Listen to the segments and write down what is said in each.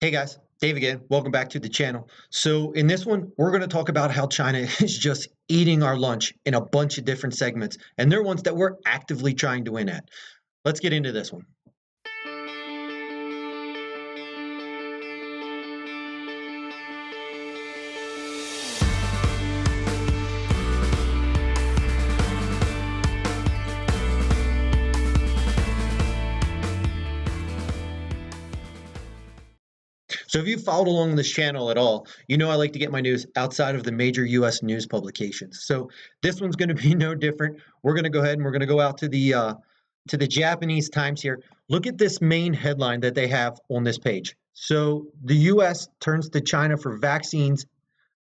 Hey guys, Dave again. Welcome back to the channel. So in this one, we're going to talk about how China is just eating our lunch in a bunch of different segments, and they're ones that we're actively trying to win at. Let's get into this one. So if you followed along this channel at all, you know I like to get my news outside of the major US news publications. So this one's going to be no different. We're going to go ahead and we're going to go out to the Japanese Times here. Look at this main headline that they have on this page. So the US turns to China for vaccines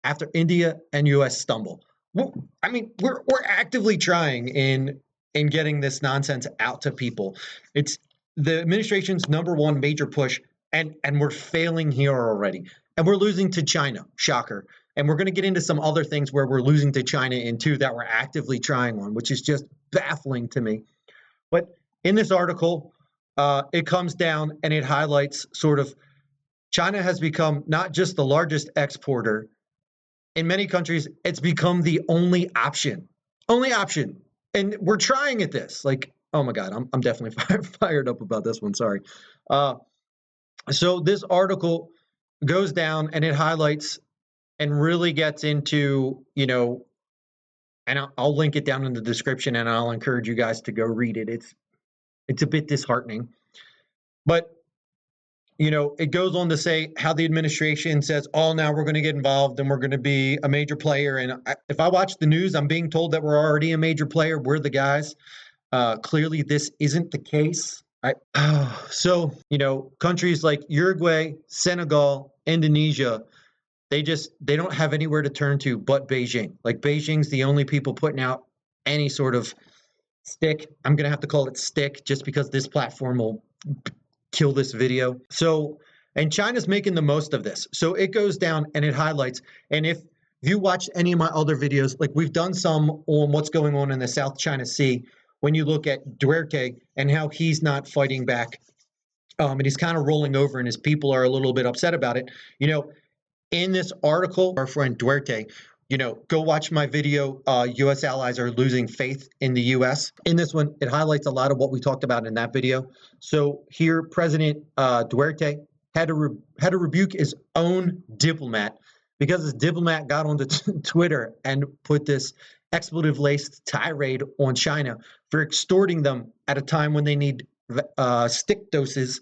after India and US stumble. Well, I mean, we're actively trying in getting this nonsense out to people. It's the administration's number one major push, and we're failing here already. And we're losing to China, shocker. And we're going to get into some other things where we're losing to China in too that we're actively trying on, which is just baffling to me. But in this article, it comes down and it highlights sort of China has become not just the largest exporter. In many countries, it's become the only option. Only option. And we're trying at this. Like, oh my God, I'm definitely fired up about this one. Sorry. So this article goes down and it highlights and really gets into, and I'll link it down in the description and I'll encourage you guys to go read it. It's a bit disheartening. But it goes on to say how the administration says, oh, now we're going to get involved and we're going to be a major player. And if I watch the news, I'm being told that we're already a major player. We're the guys. Clearly, this isn't the case. So, countries like Uruguay, Senegal, Indonesia, they don't have anywhere to turn to but Beijing. Like Beijing's the only people putting out any sort of stick. I'm going to have to call it stick just because this platform will kill this video. So, and China's making the most of this. So it goes down and it highlights. And if you watch any of my other videos, like we've done some on what's going on in the South China Sea, when you look at Duterte and how he's not fighting back, and he's kind of rolling over and his people are a little bit upset about it. In this article, our friend Duterte, go watch my video, U.S. allies are losing faith in the U.S. In this one, it highlights a lot of what we talked about in that video. So here, President Duterte had to rebuke his own diplomat because his diplomat got onto Twitter and put this expletive-laced tirade on China for extorting them at a time when they need stick doses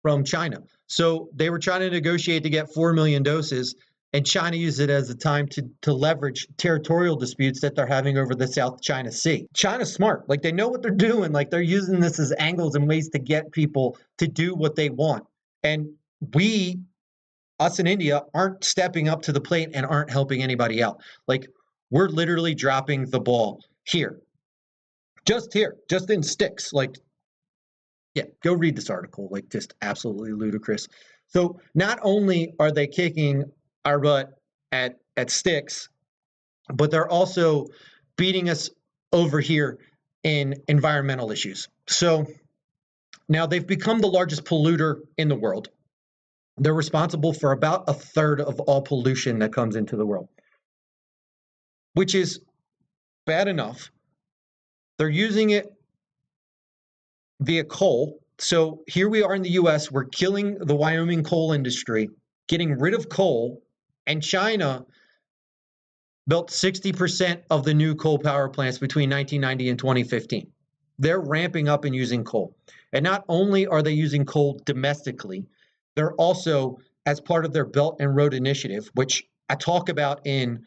from China. So they were trying to negotiate to get 4 million doses, and China used it as a time to leverage territorial disputes that they're having over the South China Sea. China's smart. Like, they know what they're doing. Like, they're using this as angles and ways to get people to do what they want. And us in India, aren't stepping up to the plate and aren't helping anybody out. Like, we're literally dropping the ball here, just in sticks. Like, yeah, go read this article. Like, just absolutely ludicrous. So not only are they kicking our butt at sticks, but they're also beating us over here in environmental issues. So now they've become the largest polluter in the world. They're responsible for about a third of all pollution that comes into the world, which is bad enough. They're using it via coal. So here we are in the US, we're killing the Wyoming coal industry, getting rid of coal, and China built 60% of the new coal power plants between 1990 and 2015. They're ramping up and using coal. And not only are they using coal domestically, they're also, as part of their Belt and Road Initiative, which I talk about in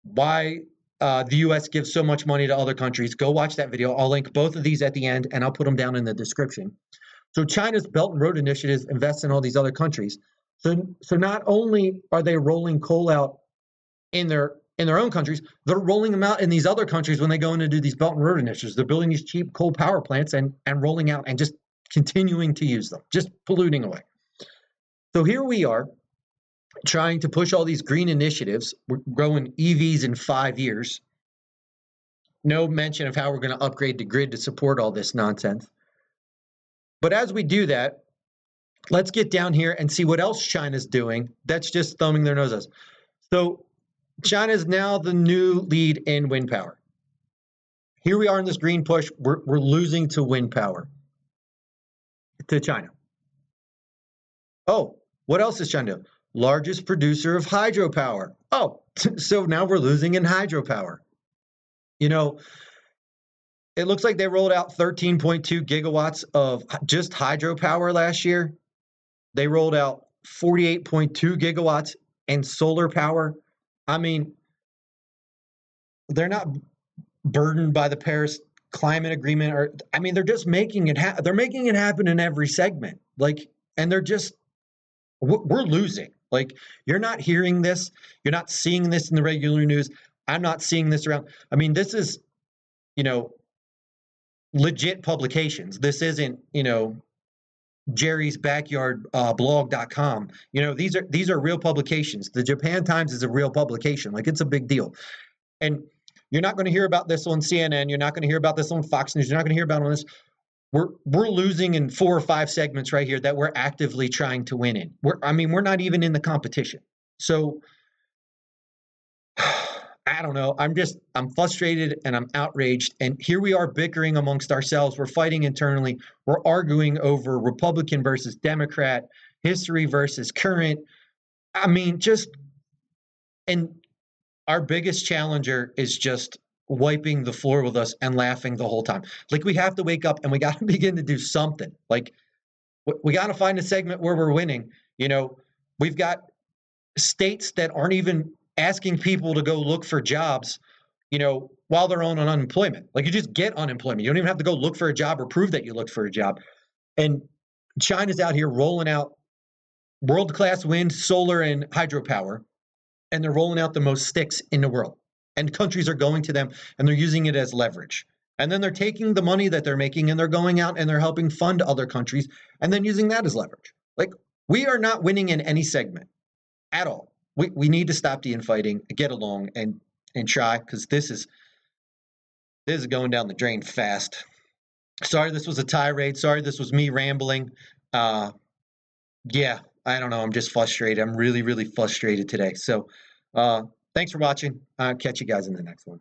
why the U.S. gives so much money to other countries. Go watch that video. I'll link both of these at the end, and I'll put them down in the description. So China's Belt and Road Initiative invests in all these other countries. So not only are they rolling coal out in their own countries, they're rolling them out in these other countries when they go in to do these Belt and Road Initiatives. They're building these cheap coal power plants and rolling out and just continuing to use them, just polluting away. So here we are, trying to push all these green initiatives. We're growing EVs in 5 years. No mention of how we're going to upgrade the grid to support all this nonsense. But as we do that, let's get down here and see what else China's doing. That's just thumbing their noses. So China is now the new lead in wind power. Here we are in this green push. We're losing to wind power, to China. Oh, what else is China doing? Largest producer of hydropower. Oh, so now we're losing in hydropower. You know, it looks like they rolled out 13.2 gigawatts of just hydropower last year. They rolled out 48.2 gigawatts in solar power. I mean, they're not burdened by the Paris Climate Agreement, or I mean, they're just making it. They're making it happen in every segment. Like, and they're just we're losing. Like, you're not hearing this, you're not seeing this in the regular news. I'm not seeing this around. I mean, this is, you know, legit publications. This isn't, you know, Jerry's backyard blog.com. You know, these are real publications. The Japan Times is a real publication. Like, it's a big deal. And you're not going to hear about this on CNN. You're not going to hear about this on Fox News. You're not going to hear about it on this. We're losing in 4 or 5 segments right here that we're actively trying to win in. We're not even in the competition. So I don't know. I'm frustrated and I'm outraged. And here we are bickering amongst ourselves. We're fighting internally. We're arguing over Republican versus Democrat, history versus current. I mean, and our biggest challenger is just wiping the floor with us and laughing the whole time. Like, we have to wake up and we got to begin to do something. Like, we got to find a segment where we're winning. You know, we've got states that aren't even asking people to go look for jobs, you know, while they're on unemployment. Like, you just get unemployment. You don't even have to go look for a job or prove that you looked for a job. And China's out here rolling out world-class wind, solar, and hydropower, and they're rolling out the most sticks in the world. And countries are going to them and they're using it as leverage. And then they're taking the money that they're making and they're going out and they're helping fund other countries and then using that as leverage. Like, we are not winning in any segment at all. We need to stop the infighting, get along, and try, because this is going down the drain fast. Sorry this was a tirade. Sorry this was me rambling. Yeah, I don't know. I'm just frustrated. I'm really, really frustrated today. So thanks for watching. I'll catch you guys in the next one.